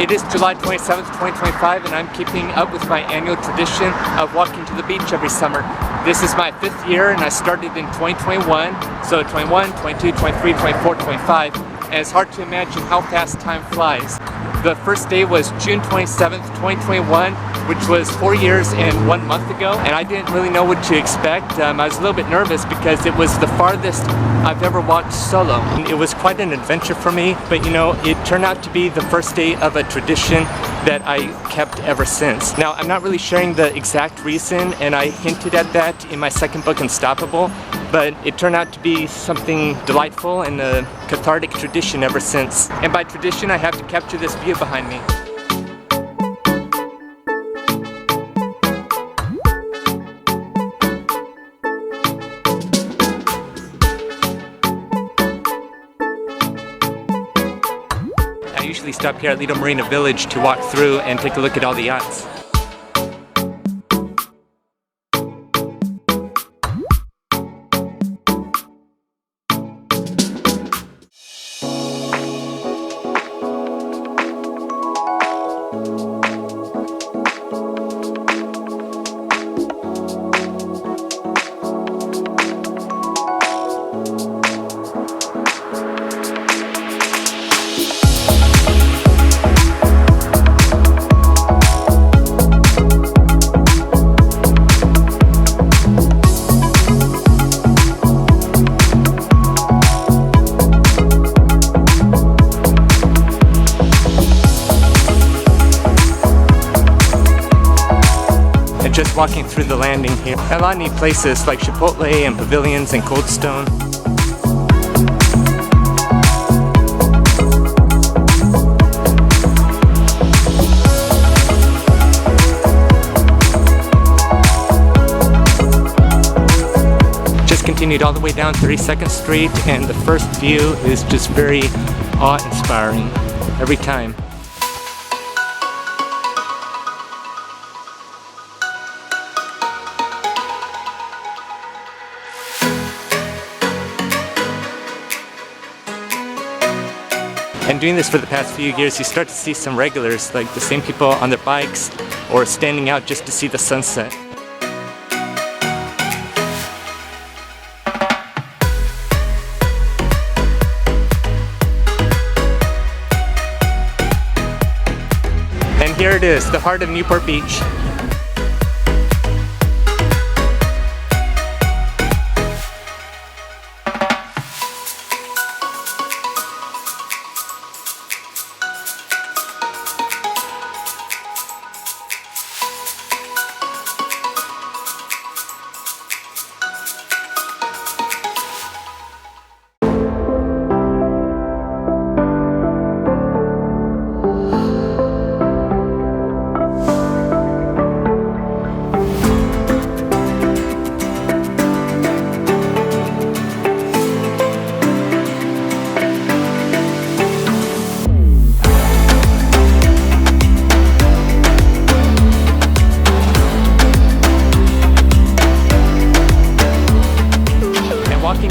It is July 27th, 2025, and I'm keeping up with my annual tradition of walking to the beach every summer. This is my 5th year, and I started in 2021, so 21, 22, 23, 24, 25, and it's hard to imagine how fast time flies. The first day was June 27th, 2021, which was 4 years and 1 month ago, and I didn't really know what to expect. I was a little bit nervous because it was the farthest I've ever walked solo. It was quite an adventure for me, but you know, it turned out to be the first day of a tradition that I kept ever since. Now, I'm not really sharing the exact reason, and I hinted at that in my second book, Unstoppable, but it turned out to be something delightful and a cathartic tradition ever since. And by tradition, I have to capture this view behind me. I usually stop here at Lido Marina Village to walk through and take a look at all the yachts. Just walking through the landing here. A lot of neat places like Chipotle and pavilions and Cold Stone. Just continued all the way down 32nd Street, and the first view is just very awe-inspiring every time. And doing this for the past few years, you start to see some regulars, like the same people on their bikes or standing out just to see the sunset. And here it is, the heart of Newport Beach.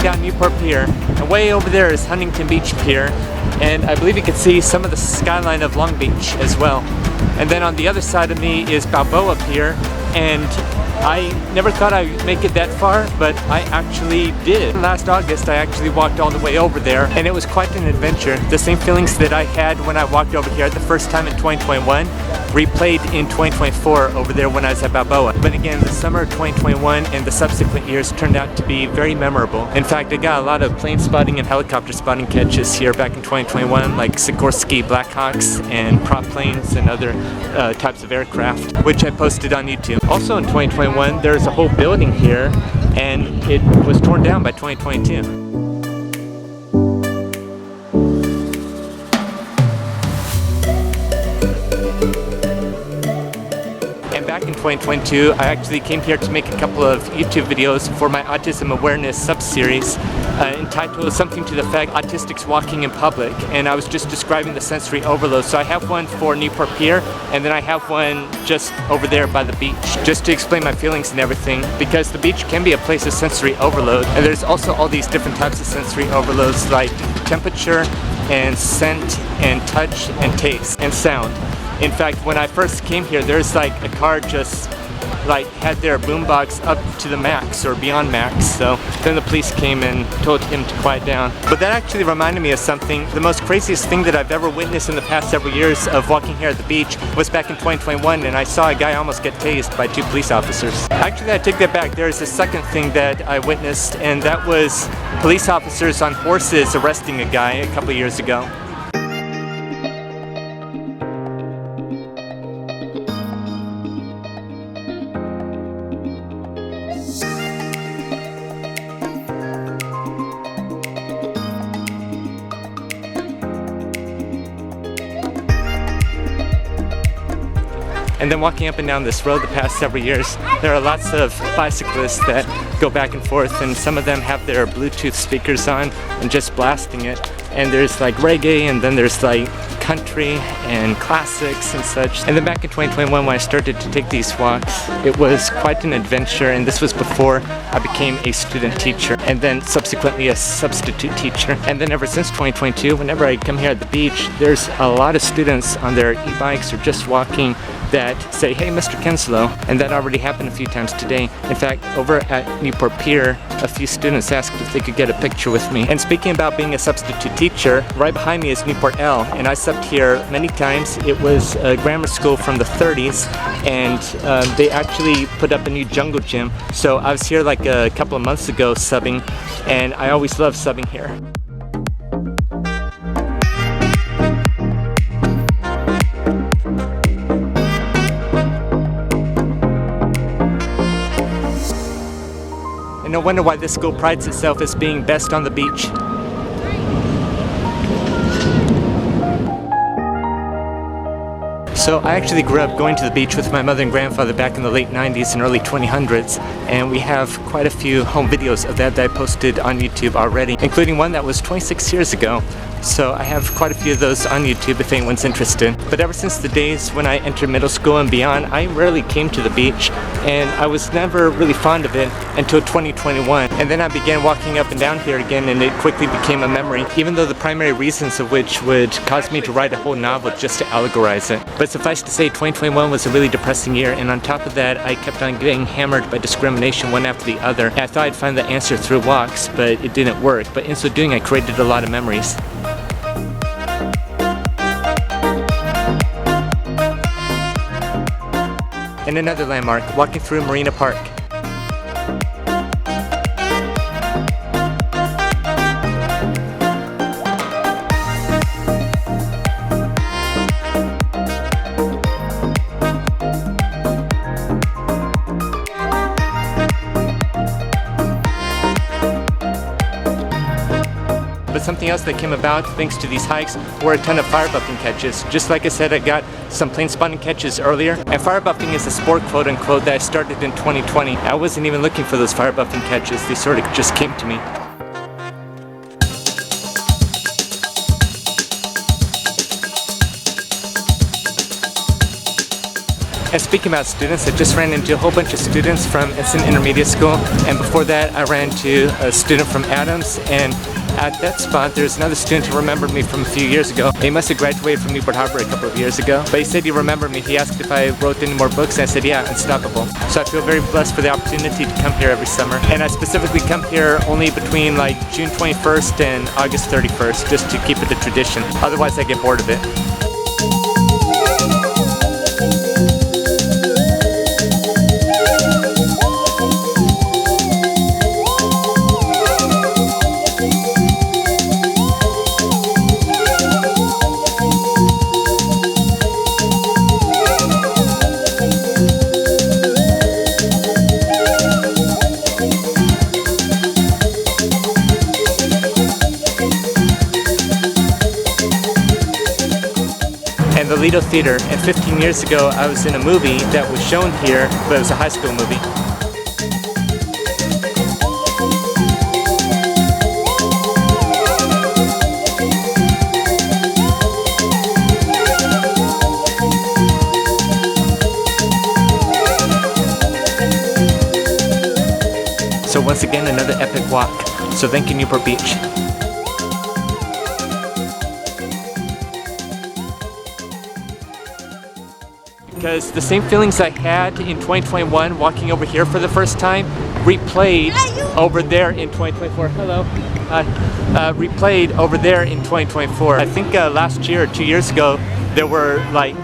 Down Newport Pier, and way over there is Huntington Beach Pier, and I believe you can see some of the skyline of Long Beach as well. And then on the other side of me is Balboa Pier, and I never thought I would make it that far, but I actually did. Last August I actually walked all the way over there, and it was quite an adventure. The same feelings that I had when I walked over here the first time in 2021 replayed in 2024 over there when I was at Balboa. But again, the summer of 2021 and the subsequent years turned out to be very memorable. In fact, I got a lot of plane spotting and helicopter spotting catches here back in 2021, like Sikorsky Blackhawks and prop planes and other types of aircraft, which I posted on YouTube. Also in 2021, there's a whole building here, and it was torn down by 2022. Back in 2022, I actually came here to make a couple of YouTube videos for my Autism Awareness sub-series entitled something to the effect, Autistics Walking in Public, and I was just describing the sensory overload. So I have one for Newport Pier, and then I have one just over there by the beach, just to explain my feelings and everything, because the beach can be a place of sensory overload, and there's also all these different types of sensory overloads like temperature, and scent and touch and taste and sound. In fact, when I first came here, there's like a car just like had their boombox up to the max or beyond max, so then the police came and told him to quiet down. But that actually reminded me of something. The most craziest thing that I've ever witnessed in the past several years of walking here at the beach was back in 2021, and I saw a guy almost get tased by 2 police officers. Actually, I take that back. There's a second thing that I witnessed, and that was police officers on horses arresting a guy a couple years ago. And then walking up and down this road the past several years, there are lots of bicyclists that go back and forth, and some of them have their Bluetooth speakers on and just blasting it. And there's like reggae, and then there's like country and classics and such. And then back in 2021, when I started to take these walks, it was quite an adventure, and this was before I became a student teacher and then subsequently a substitute teacher. And then ever since 2022, whenever I come here at the beach, there's a lot of students on their e-bikes or just walking that say, "Hey, Mr. Kenslow," and that already happened a few times today. In fact, over at Newport Pier, a few students asked if they could get a picture with me. And speaking about being a substitute teacher, right behind me is Newport L, and I subbed here many times. It was a grammar school from the 30s, and they actually put up a new jungle gym. So I was here like a couple of months ago subbing, and I always love subbing here. And no wonder why this school prides itself as being best on the beach. So I actually grew up going to the beach with my mother and grandfather back in the late 90s and early 2000s, and we have quite a few home videos of that I posted on YouTube already, including one that was 26 years ago. So I have quite a few of those on YouTube if anyone's interested. But ever since the days when I entered middle school and beyond, I rarely came to the beach, and I was never really fond of it until 2021. And then I began walking up and down here again, and it quickly became a memory, even though the primary reasons of which would cause me to write a whole novel just to allegorize it. But suffice to say, 2021 was a really depressing year, and on top of that, I kept on getting hammered by discrimination one after the other. And I thought I'd find the answer through walks, but it didn't work. But in so doing, I created a lot of memories. And another landmark, walking through Marina Park. But something else that came about thanks to these hikes were a ton of fire buffing catches. Just like I said, I got some plane spotting catches earlier, and fire buffing is a sport, quote unquote, that I started in 2020. I wasn't even looking for those fire buffing catches, they sort of just came to me. And speaking about students, I just ran into a whole bunch of students from Ensign Intermediate School, and before that I ran into a student from Adams, and at that spot there's another student who remembered me from a few years ago. He must have graduated from Newport Harbor a couple of years ago, but he said he remembered me. He asked if I wrote any more books, and I said yeah, Unstoppable. So I feel very blessed for the opportunity to come here every summer, and I specifically come here only between like June 21st and August 31st just to keep it a tradition. Otherwise I get bored of it. The Lido Theater, and 15 years ago I was in a movie that was shown here, but it was a high school movie. So once again, another epic walk. So thank you, Newport Beach. because the same feelings I had in 2021 walking over here for the first time replayed over there in 2024. Hello. Replayed over there in 2024. I think last year or 2 years ago there were like...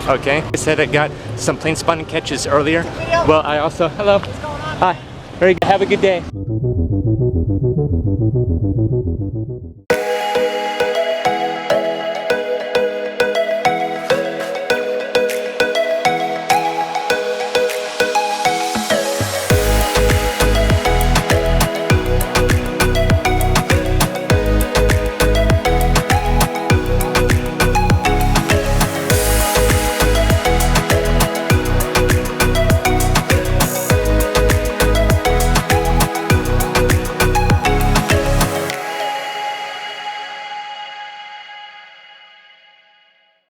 Okay, I said I got some plane spotting catches earlier. Well, I also... Hello. Hi. Very good. Have a good day.